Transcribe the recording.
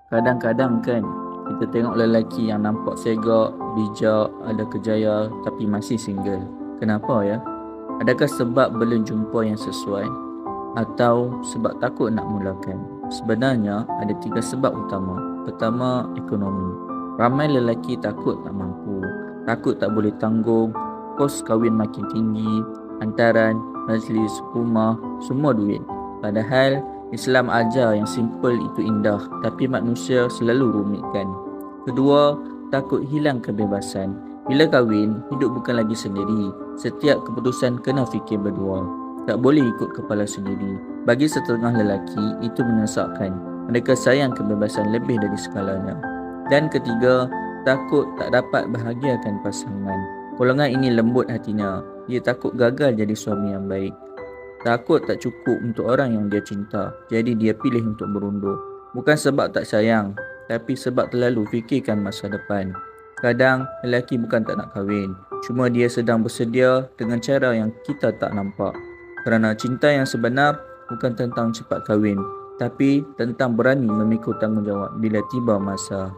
Kadang-kadang kan kita tengok lelaki yang nampak segak, bijak, ada kejaya tapi masih single. Kenapa ya? Adakah sebab belum jumpa yang sesuai atau sebab takut nak mulakan? Sebenarnya ada 3 sebab utama. Pertama, ekonomi. Ramai lelaki takut tak mampu, takut tak boleh tanggung, kos kahwin makin tinggi, hantaran, majlis, rumah, semua duit. Padahal Islam ajar yang simple itu indah, tapi manusia selalu rumitkan. Kedua, takut hilang kebebasan. Bila kahwin, hidup bukan lagi sendiri. Setiap keputusan kena fikir berdua. Tak boleh ikut kepala sendiri. Bagi setengah lelaki, itu menyesakkan. Mereka sayang kebebasan lebih dari segalanya. Dan ketiga, takut tak dapat bahagiakan pasangan. Golongan ini lembut hatinya. Dia takut gagal jadi suami yang baik. Takut tak cukup untuk orang yang dia cinta. Jadi dia pilih untuk berundur. Bukan sebab tak sayang, tapi sebab terlalu fikirkan masa depan. Kadang lelaki bukan tak nak kahwin, cuma dia sedang bersedia dengan cara yang kita tak nampak. Kerana cinta yang sebenar bukan tentang cepat kahwin, tapi tentang berani memikul tanggungjawab bila tiba masa.